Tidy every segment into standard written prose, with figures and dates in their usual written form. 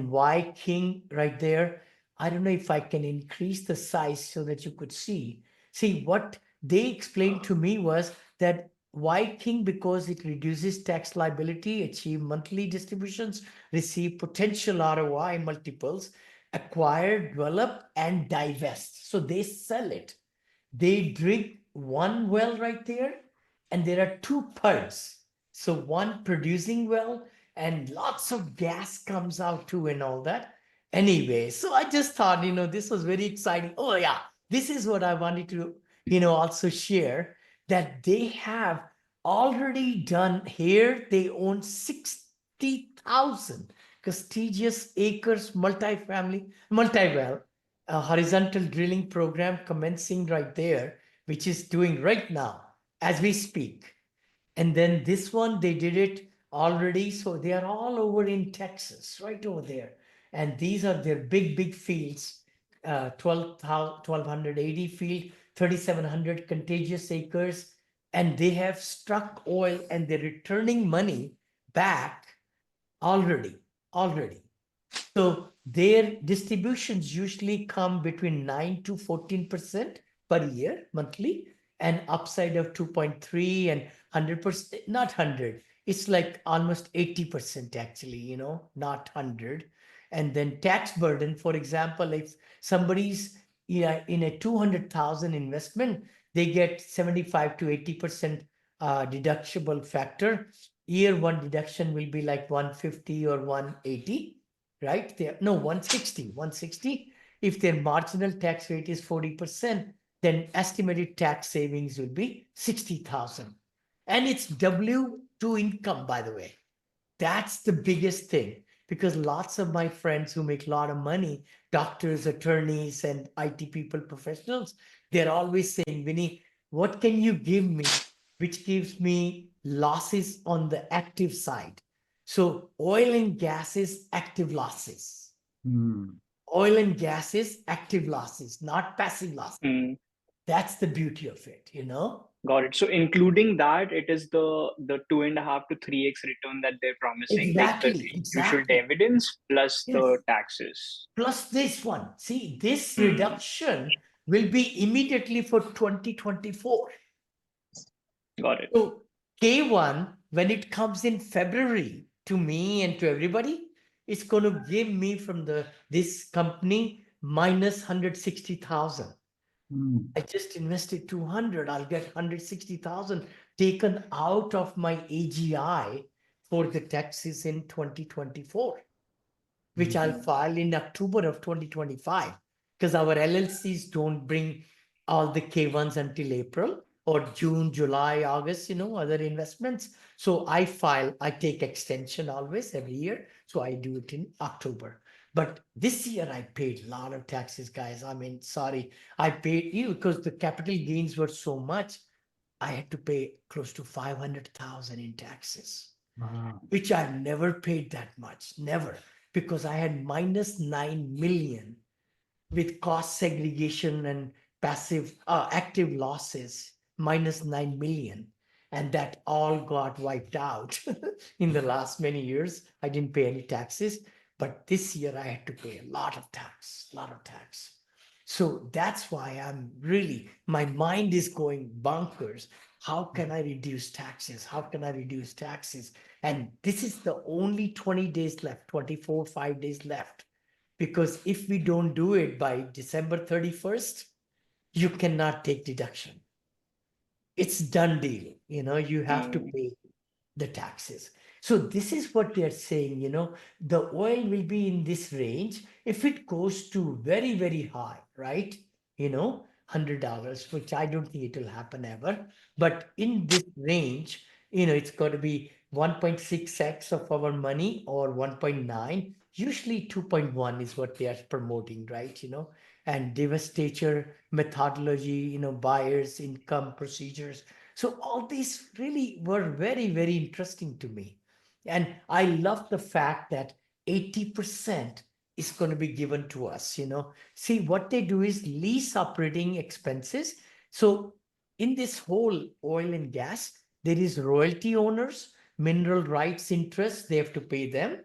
then Y King right there. I don't know if I can increase the size so that you could see. See, what they explained to me was that Y King, because it reduces tax liability, achieve monthly distributions, receive potential ROI multiples, acquire, develop, and divest. So they sell it. They drink one well right there, and there are two PUDs. So one producing well, and lots of gas comes out too, and all that. Anyway, so I just thought, this was very exciting. Oh, yeah, this is what I wanted to, also share, that they have already done here. They own 60,000 prestigious acres multi-well horizontal drilling program commencing right there, which is doing right now as we speak. And then this one, they did it already. So they are all over in Texas, right over there. And these are their big, big fields, 1,280 field, 3,700 contiguous acres. And they have struck oil and they're returning money back already. So their distributions usually come between 9 to 14% per year monthly, and upside of 2.3 and 100%, not 100. It's like almost 80% actually, not 100. And then tax burden, for example, if somebody's in a 200,000 investment, they get 75 to 80% deductible factor. Year one deduction will be like 150 or 180, right? There, no, 160. If their marginal tax rate is 40%, then estimated tax savings will be 60,000. And it's W2 income, by the way. That's the biggest thing, because lots of my friends who make a lot of money, doctors, attorneys, and IT people, professionals, they're always saying, Vinny, what can you give me which gives me losses on the active side? So oil and gas is active losses. Hmm. Oil and gas is active losses, not passive losses. Mm, That's the beauty of it. got it. So including that, it is the 2.5 to 3x return that they're promising, like the usual Exactly. dividends plus the Yes. taxes. Plus this one. See, this Mm, reduction will be immediately for 2024. got it. So K1, when it comes in February to me and to everybody, it's going to give me from this company minus 160,000. Hmm. I just invested 200. I'll get 160,000 taken out of my AGI for the taxes in 2024, which I'll file in October of 2025, because our LLCs don't bring all the K1s until April or June, July, August, other investments. So I take extension always every year. So I do it in October. But this year I paid a lot of taxes, guys. I mean, sorry, I paid because the capital gains were so much. I had to pay close to 500,000 in taxes, Wow. which I never paid that much, never, because I had minus 9 million with cost segregation and active losses, minus 9 million. And that all got wiped out in the last many years. I didn't pay any taxes, but this year I had to pay a lot of tax, a lot of tax. So that's why my mind is going bonkers. How can I reduce taxes? How can I reduce taxes? And this is the only 20 days left, 24, 5 days left. Because if we don't do it by December 31st, you cannot take deduction. It's done deal. You have to Mm, pay the taxes. So this is what they're saying, the oil will be in this range. If it goes to very, very high, right? $100, which I don't think it will happen ever. But in this range, it's got to be 1.6x of our money or 1.9. Usually 2.1 is what they are promoting, right? And devastator methodology, buyers, income procedures. So all these really were very, very interesting to me. And I love the fact that 80% is going to be given to us. See, what they do is lease operating expenses. So in this whole oil and gas, there is royalty owners, mineral rights interests, they have to pay them.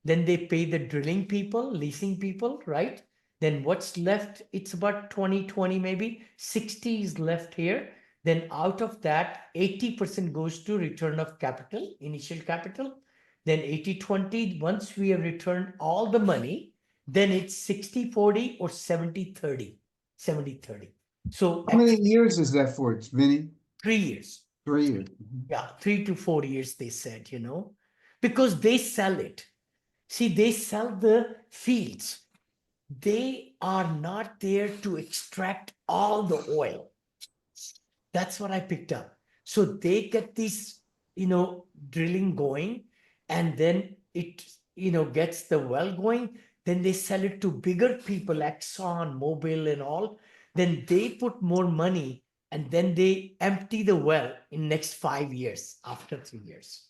then they pay the drilling people, leasing people, right? Then what's left? It's about 20 maybe 60 is left here. Then out of that, 80% goes to return of capital, initial capital. Then 80-20, once we have returned all the money, then it's 60-40 or 70-30. 70-30. So How many years is that for, Vinny? 3 years. 3 years. Yeah, 3 to 4 years, they said, because they sell it. See, they sell the fields. They are not there to extract all the oil. That's what I picked up. So they get this, drilling going, and then it, gets the well going. Then they sell it to bigger people, Exxon, Mobil, and all. Then they put more money, and then they empty the well in next 5 years, after 3 years.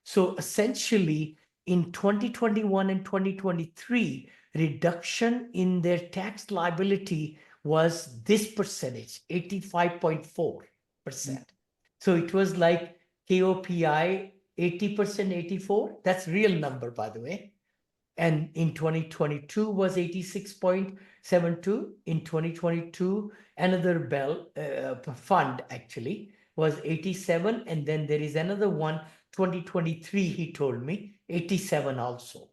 So essentially, in 2021 and 2023, reduction in their tax liability was this percentage, 85.4%. So it was like KOPI 80%, 84. That's real number, by the way. And in 2022 was 86.72. In 2022, another fund actually was 87. And then there is another one, 2023, he told me, 87 also,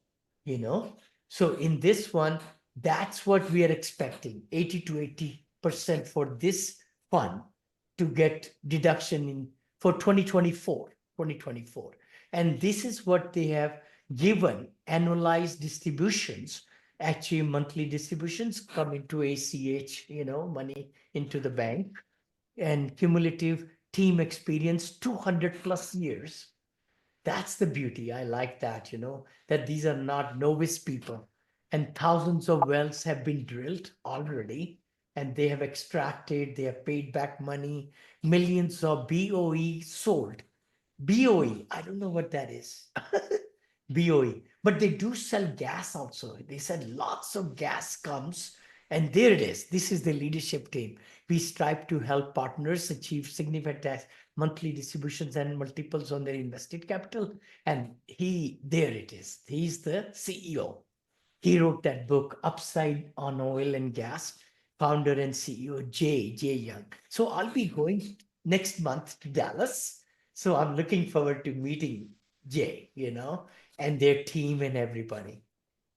So in this one, that's what we are expecting, 80 to 80% for this fund to get deduction in for 2024. And this is what they have given annualized distributions. Actually, monthly distributions come into ACH, money into the bank, and cumulative team experience 200 plus years. That's the beauty. I like that, that these are not novice people, and thousands of wells have been drilled already, and they have extracted, they have paid back money, millions of BOE sold. BOE, I don't know what that is. BOE, but they do sell gas also. They said lots of gas comes, and there it is. This is the leadership team. We strive to help partners achieve significant monthly distributions and multiples on their invested capital. And there it is. He's the CEO. He wrote that book, Upside on Oil and Gas, founder and CEO Jay Young. So I'll be going next month to Dallas. So I'm looking forward to meeting Jay, and their team and everybody,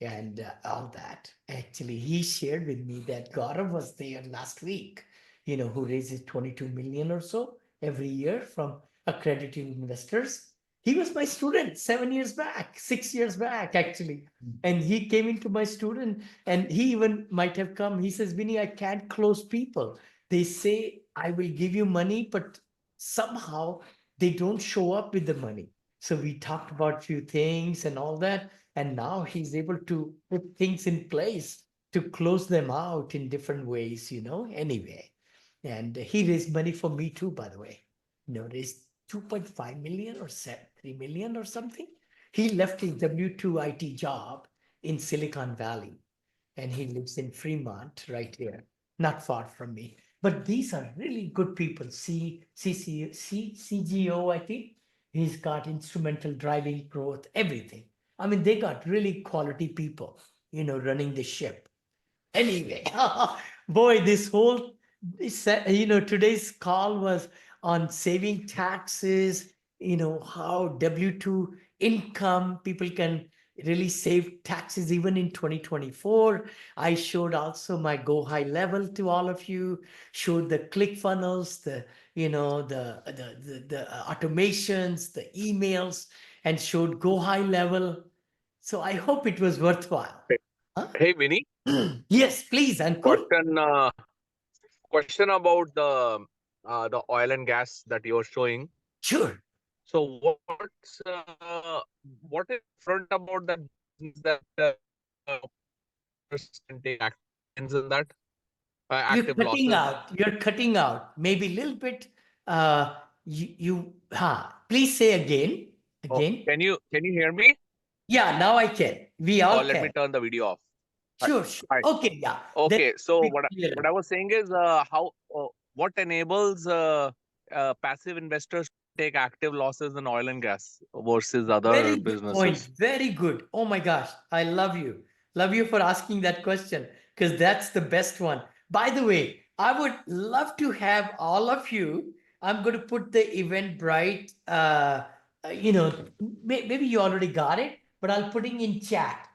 and all that. Actually, he shared with me that Gaurav was there last week, who raises 22 million or so every year from accredited investors. He was my student 7 years back, 6 years back, actually. And he came into my student, and he even might have come. He says, Vinny, I can't close people. They say, I will give you money, but somehow they don't show up with the money. So we talked about a few things and all that. And now he's able to put things in place to close them out in different ways, anyway. And he raised money for me too, by the way. Raised 2.5 million or 3 million or something. He left his W2 IT job in Silicon Valley, and he lives in Fremont right here, not far from me. But these are really good people. CGO, I think. He's got instrumental driving growth, everything. I mean, they got really quality people, running the ship. Anyway, boy, today's call was on saving taxes, how W2 income, people can really save taxes even in 2024. I showed also my go high level to all of you, showed the click funnels, the automations, the emails, and showed go high level. So I hope it was worthwhile. Huh? Hey, Vinny. Yes, please, Ankur. Question about the oil and gas that you're showing. Sure. So what is front about that business that can take active gains in that You're active cutting losses? out. You're cutting out. Maybe a little bit. Please say again. Oh, Again. can you hear me? Yeah, now I can. We all Let me can. turn the video off. Sure, sure. Hi. Okay, yeah. Okay, so Then what I was saying is what enables passive investors take active losses in oil and gas versus other Very good point. businesses? Very good. Oh my gosh. I love you. Love you for asking that question because that's the best one. By the way, I would love to have all of you. I'm going to put the Eventbrite, maybe you already got it, but I'll putting in chat.